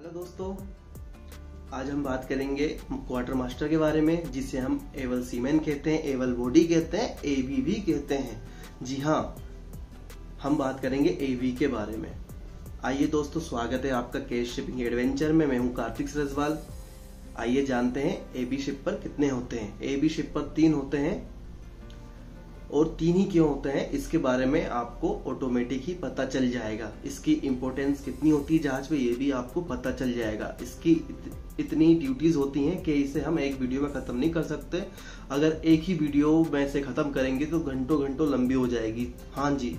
Hello दोस्तों, आज हम बात करेंगे क्वार्टर मास्टर के बारे में, जिसे हम एवल सीमेन कहते हैं, एवल बॉडी कहते हैं, एवी भी कहते हैं। जी हाँ, हम बात करेंगे एवी के बारे में। आइए दोस्तों, स्वागत है आपका केस शिपिंग एडवेंचर में। मैं हूं कार्तिक सरजवाल। आइए जानते हैं एवी शिप पर कितने होते हैं। एवी शिप पर 3 होते हैं, और 3 ही क्यों होते हैं इसके बारे में आपको ऑटोमेटिक ही पता चल जाएगा। इसकी इंपॉर्टेंस कितनी होती है जहाज पे, ये भी आपको पता चल जाएगा। इसकी इतनी ड्यूटीज होती हैं कि इसे हम एक वीडियो में खत्म नहीं कर सकते। अगर एक ही वीडियो में से खत्म करेंगे तो घंटों घंटों लंबी हो जाएगी। हाँ जी,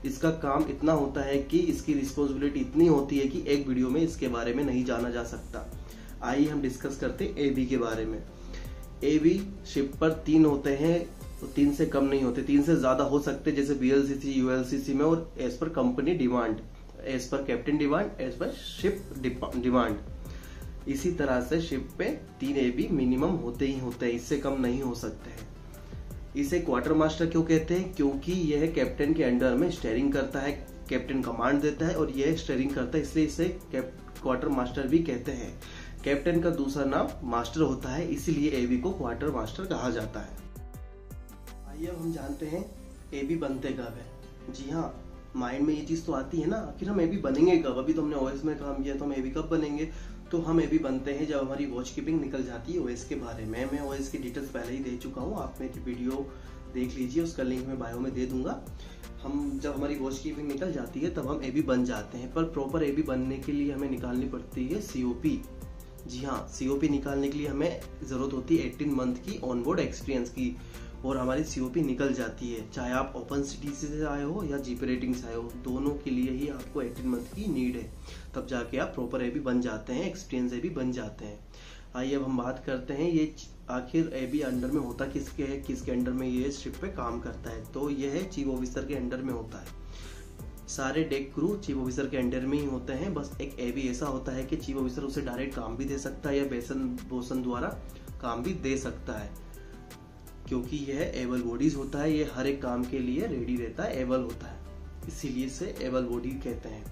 इसका काम इतना होता है कि इसकी रिस्पॉन्सिबिलिटी इतनी होती है कि एक वीडियो में इसके बारे में नहीं जाना जा सकता। आइए हम डिस्कस करते हैं एवी के बारे में। एवी शिप पर 3 होते हैं, तो 3 से कम नहीं होते, 3 से ज्यादा हो सकते, जैसे बीएलसीसी, यूएलसीसी में, और as per company demand, as per captain demand, as per ship demand. इसी तरह से शिप पे 3 एवी मिनिमम होते ही होते हैं, इससे कम नहीं हो सकते हैं। इसे क्वार्टर मास्टर क्यों कहते हैं? क्योंकि यह कैप्टन के अंडर में स्टीयरिंग करता है, कैप्टन कमांड देता है और यह स्टीयरिंग करता है, इसलिए इसे क्वार्टर मास्टर भी कहते हैं। कैप्टन का दूसरा नाम मास्टर होता है, इसीलिए एवी को क्वार्टर मास्टर कहा जाता है। आइए अब हम जानते हैं एवी बनते कब है। जी हाँ, माइंड में ये चीज तो आती है ना, आखिर हम एवी बनेंगे कब? अभी तो हमने ओएस में काम किया, तो हम एवी कब बनेंगे? तो हम एवी बनते हैं जब हमारी वॉच कीपिंग निकल जाती है ओएस के बारे में। मैं ओएस की डिटेल्स पहले ही दे चुका हूँ, आप मेरी वीडियो देख लीजिए, उसका लिंक मैं बायो में दे दूंगा। हम जब हमारी वॉच कीपिंग निकल जाती है तब हम एवी बन जाते हैं, पर प्रॉपर एवी बनने के लिए हमें निकालनी पड़ती है सीओपी। जी हाँ, सीओपी निकालने के लिए हमें जरूरत होती है 18 मंथ की ऑनबोर्ड एक्सपीरियंस की, और हमारी सीओपी निकल जाती है। चाहे आप ओपन सिटी से आए हो या जीपी रेटिंग से आए हो, दोनों के लिए ही आपको 18 मंथ की नीड है, तब जाके आप प्रॉपर एवी बन जाते हैं, एक्सपीरियंस एवी बन जाते हैं। आइए अब हम बात करते हैं ये आखिर एवी अंडर में होता किसके है, किसके अंडर में ये शिप पे काम करता है। तो यह है चीफ ऑफिसर के अंडर में होता है। सारे डेक क्रू चीफ ऑफिसर के अंडर में ही होते हैं। बस एक एवी ऐसा होता है कि चीफ ऑफिसर उसे डायरेक्ट काम भी दे सकता है या बोसन द्वारा काम भी दे सकता है, क्योंकि यह एबल बॉडीज होता है, ये हर एक काम के लिए रेडी रहता है, एबल होता है, इसीलिए इसे एबल बॉडी कहते हैं।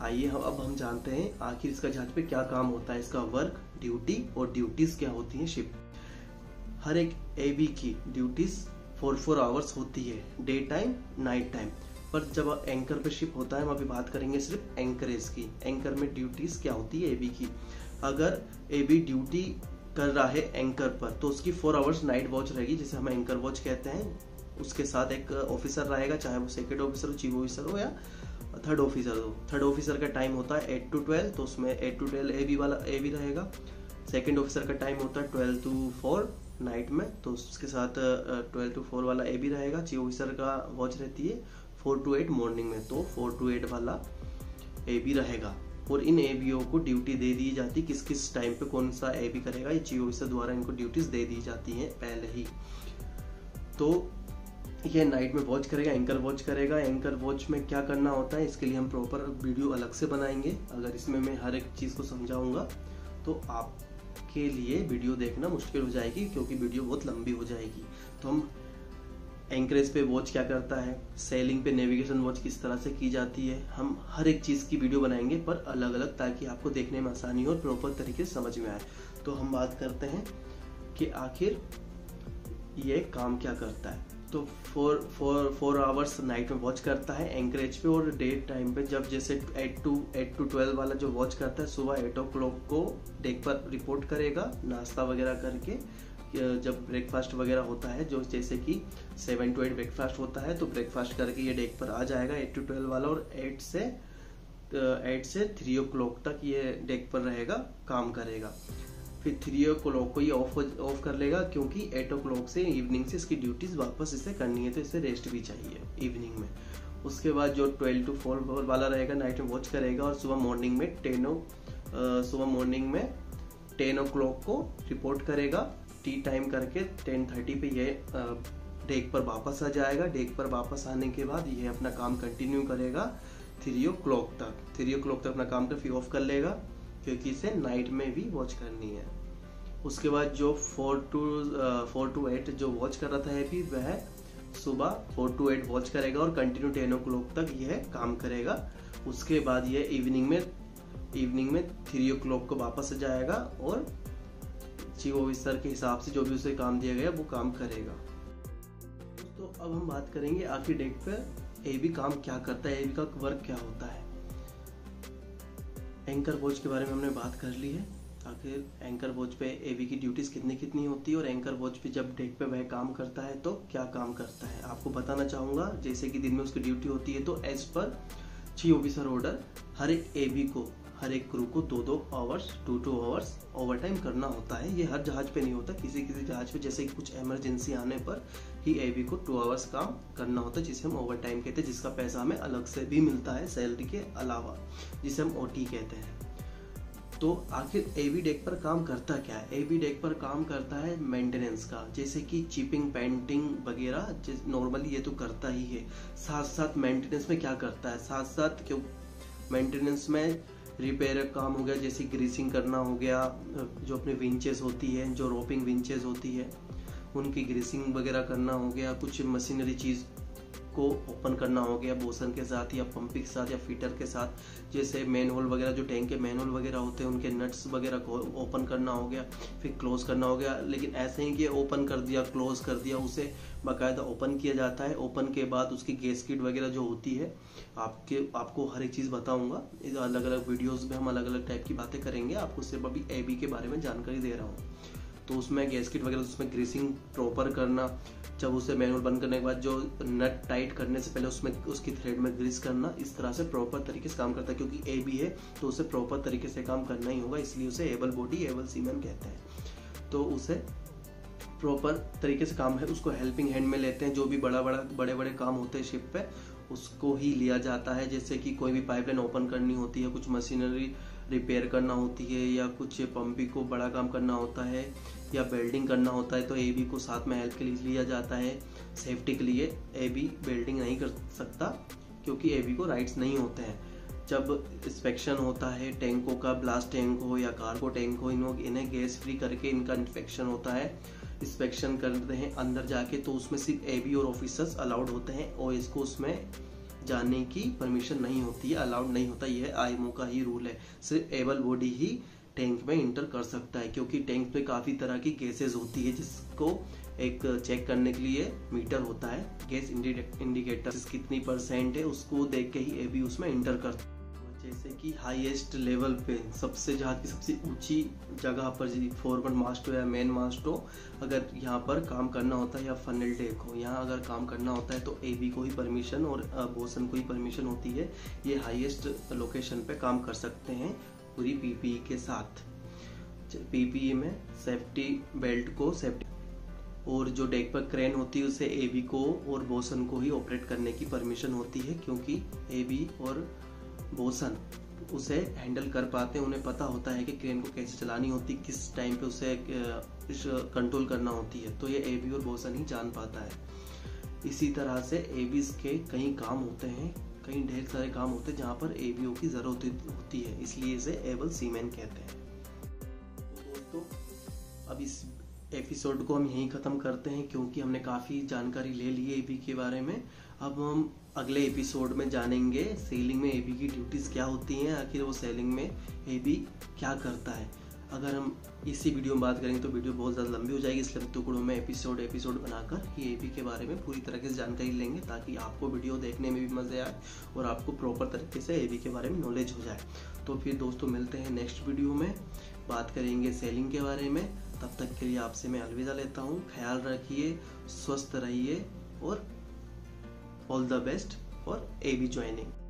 आइए अब हम जानते हैं आखिर इसका जहाज पे क्या काम होता है, इसका वर्क, ड्यूटी और ड्यूटीज क्या होती है। शिप हर एक एवी की ड्यूटीज 4 आवर्स होती है, डे टाइम, नाइट टाइम। पर जब एंकर पे शिप होता है, हम अभी बात करेंगे सिर्फ एंकरेज की। एंकर में ड्यूटीज क्या होती है एवी की। अगर एवी ड्यूटी कर रहा है एंकर पर, तो उसकी 4 आवर्स नाइट वॉच रहेगी, जिसे हम एंकर वॉच कहते हैं। उसके साथ एक ऑफिसर रहेगा, चाहे वो सेकंड ऑफिसर हो, चीफ ऑफिसर हो या थर्ड ऑफिसर हो। थर्ड ऑफिसर का टाइम होता है 8 to 12, तो उसमें 8 to 12 एवी वाला एवी रहेगा। सेकंड ऑफिसर का टाइम होता है 12 to 4 नाइट में, तो उसके साथ 12 to 4 वाला एवी रहेगा। चीफ ऑफिसर का वॉच रहती है 4 to 8 मॉर्निंग में, तो 4 to 8 वाला एवी रहेगा। और इन एवीओ को ड्यूटी दे दी जाती, किस किस टाइम पे कौन सा एवी करेगा, ये चीफ ऑफिसर द्वारा इनको ड्यूटीज दे दी जाती हैं पहले ही। तो ये नाइट में वॉच करेगा, एंकर वॉच करेगा। एंकर वॉच में क्या करना होता है, इसके लिए हम प्रॉपर वीडियो अलग से बनाएंगे। अगर इसमें मैं हर एक चीज को समझाऊंगा तो आपके लिए वीडियो देखना मुश्किल हो जाएगी, क्योंकि वीडियो बहुत लंबी हो जाएगी। तो हम एंकरेज पे वॉच क्या करता है, सेलिंग पे नेविगेशन वॉच किस तरह से की जाती है, हम हर एक चीज की वीडियो बनाएंगे, पर अलग अलग, ताकि आपको देखने में आसानी हो और प्रॉपर तरीके से समझ में आए। तो हम बात करते हैं कि आखिर ये काम क्या करता है। तो 4 आवर्स नाइट में वॉच करता है एंकरेज पे, और डे टाइम पे जब जैसे 8 to 12 वाला जो वॉच करता है, सुबह 8 o'clock को डेक पर रिपोर्ट करेगा, नाश्ता वगैरह करके। जब ब्रेकफास्ट वगैरह होता है, जो जैसे कि 7 to 8 ब्रेकफास्ट होता है, तो ब्रेकफास्ट करके ये डेक पर आ जाएगा 8 to 12 वाला, और 8 से 3 o'clock तक ये डेक पर रहेगा, काम करेगा। फिर 3 o'clock को ये ऑफ कर लेगा, क्योंकि 8 o'clock से इवनिंग से इसकी ड्यूटीज वापस इसे करनी है, तो इसे रेस्ट भी चाहिए इवनिंग में। उसके बाद जो 12 to 4 वाला रहेगा, नाइट में वॉच करेगा, और सुबह मॉर्निंग में 10 o'clock को रिपोर्ट करेगा। टी टाइम करके 10:30 पे ये डेक पर वापस आ जाएगा। डेक पर वापस आने के बाद ये अपना काम कंटिन्यू करेगा 3 o'clock तक। 3 o'clock तक अपना काम फिर ऑफ कर लेगा, क्योंकि इसे नाइट में भी वॉच करनी है। उसके बाद जो 4 to 8 जो वॉच कर रहा था अभी, वह सुबह 4 to 8 वॉच करेगा और कंटिन्यू 10 o'clock तक यह काम करेगा। उसके बाद ये इवनिंग में इवनिंग में 3 o'clock को वापस जाएगा और चीफ ऑफिसर के हिसाब से जो भी उसे काम दिया गया वो काम करेगा। तो अब हम बात करेंगे आखिर डेक पर एबी काम क्या करता है, एबी का वर्क क्या होता है। एंकर वॉच के बारे में हमने बात कर ली है। आखिर एंकर वॉच पे एबी की ड्यूटीज कितनी होती है और एंकर वॉच पे जब डेक पे वह काम करता है तो क्या काम करता है, आपको बताना चाहूँगा। जैसे कि दिन में उसकी ड्यूटी होती है तो as per chief officer order हर एक एबी को, हर एक क्रू को 2-2 आवर्स 2-2 आवर्स ओवर टाइम करना होता है। ये हर जहाज पे नहीं होता, किसी जहाज पे जैसे कुछ इमरजेंसी आने पर ही एबी को 2 आवर्स काम करना होता है, जिसे हम ओवर टाइम कहते हैं, जिसका पैसा हमें अलग से भी मिलता है सैलरी के अलावा, जिसे हम ओटी कहते हैं। तो आखिर एबी डेक पर काम करता क्या है? एबी डेक पर काम करता है मेंटेनेंस का, जैसे कि चिपिंग, पेंटिंग वगैरह, नॉर्मली ये तो करता ही है। साथ साथ मेंटेनेंस में क्या करता है, साथ साथ क्यों मेंटेनेंस में रिपेयर काम हो गया, जैसे ग्रीसिंग करना हो गया, जो अपने विंचेस होती है, जो रोपिंग विंचेस होती है उनकी ग्रीसिंग वगैरह करना हो गया, कुछ मशीनरी चीज को ओपन करना हो गया बोसन के साथ या पंपिंग के साथ या फीटर के साथ, जैसे मैनहोल वगैरह, जो टैंक के मैनहोल वगैरह होते हैं उनके नट्स वगैरह को ओपन करना हो गया, फिर क्लोज करना हो गया। लेकिन ऐसे ही कि ओपन कर दिया, क्लोज कर दिया, उसे बाकायदा ओपन किया जाता है। ओपन के बाद उसकी गैस्केट वगैरह जो होती है, आपको हर एक चीज़ बताऊंगा, अलग अलग वीडियोज़ में हम अलग अलग टाइप की बातें करेंगे। आपको सिर्फ अभी एबी के बारे में जानकारी दे रहा हूँ। तो उसमें गैस्केट वगैरह, उसमें ग्रीसिंग प्रॉपर करना, जब उसे मैनुअल बंद करने के बाद जो नट टाइट करने से पहले उसमें उसकी थ्रेड में ग्रीस करना, इस तरह से प्रॉपर तरीके से काम करता है। क्योंकि एबी है तो उसे प्रॉपर तरीके से काम करना ही होगा, इसलिए उसे एबल बॉडी, एबल सीमैन कहते हैं। तो उसे प्रॉपर तरीके से काम है, उसको हेल्पिंग हैंड में लेते हैं। जो भी बड़े बड़े काम होते हैं शिप पे उसको ही लिया जाता है, जैसे कि कोई भी पाइपलाइन ओपन करनी होती है, कुछ मशीनरी रिपेयर करना होती है, या कुछ पंपिंग को बड़ा काम करना होता है, या वेल्डिंग करना होता है, तो एबी को साथ में हेल्प के लिए लिया जाता है। सेफ्टी के लिए एबी वेल्डिंग नहीं कर सकता क्योंकि एबी को राइट्स नहीं होते हैं। जब इंस्पेक्शन होता है टैंकों का, ब्लास्ट टैंक हो या कार्गो टैंक हो, इन्हें गैस फ्री करके इनका इंस्पेक्शन होता है। इंस्पेक्शन करते हैं अंदर जाके, तो उसमें सिर्फ एबी और ऑफिसर्स अलाउड होते हैं और इसको उसमें जाने की परमिशन नहीं होती है, अलाउड नहीं होता। यह आईएमओ का ही रूल है। सिर्फ एबल बॉडी ही टैंक में इंटर कर सकता है, क्योंकि टैंक में काफी तरह की गैसेज होती है, जिसको एक चेक करने के लिए मीटर होता है, गैस इंडिकेटर कितनी % है, उसको देख के ही एबी उसमें इंटर करता है। जैसे कि हाईएस्ट लेवल पे जहाज की सबसे ऊंची जगह पर फॉरवर्ड मास्ट हो या मेन मास्ट हो, अगर यहाँ पर काम करना होता है, या फनल डेक हो, यहाँ अगर काम करना होता है तो एबी को ही परमिशन और बोसन को ही परमिशन होती है। ये हाईएस्ट लोकेशन पे काम कर सकते हैं पूरी पीपीई के साथ। पीपीई में सेफ्टी बेल्ट को और जो डेक पर क्रेन होती है उसे एबी को और बोसन को ही ऑपरेट करने की परमिशन होती है, क्योंकि एबी और बोसन उसे हैंडल कर पाते हैं। उन्हें पता होता है कि क्रेन को कैसे चलानी होती, किस टाइम पे उसे कंट्रोल करना होती है, तो ये एबी और बोसन ही जान पाता है। इसी तरह से एबीज के कई काम होते हैं, कई ढेर सारे काम होते हैं जहाँ पर एबीओ की जरूरत होती है, इसलिए इसे एबल सीमैन कहते हैं। तो दोस्तों अब इस एपिसोड को हम यहीं खत्म करते हैं, क्योंकि हमने काफी जानकारी ले ली है एबी के बारे में। अब हम अगले एपिसोड में जानेंगे सेलिंग में एबी की ड्यूटीज क्या होती हैं, आखिर वो सेलिंग में एबी क्या करता है। अगर हम इसी वीडियो में बात करेंगे तो वीडियो बहुत ज़्यादा लंबी हो जाएगी, इसलिए टुकड़ों में एपिसोड बनाकर ये एबी के बारे में पूरी तरीके से जानकारी लेंगे, ताकि आपको वीडियो देखने में भी मज़े आए और आपको प्रॉपर तरीके से एबी के बारे में नॉलेज हो जाए। तो फिर दोस्तों मिलते हैं नेक्स्ट वीडियो में, बात करेंगे सेलिंग के बारे में। तब तक के लिए आपसे मैं अलविदा लेता हूँ। ख्याल रखिए, स्वस्थ रहिए और all the best for AB joining.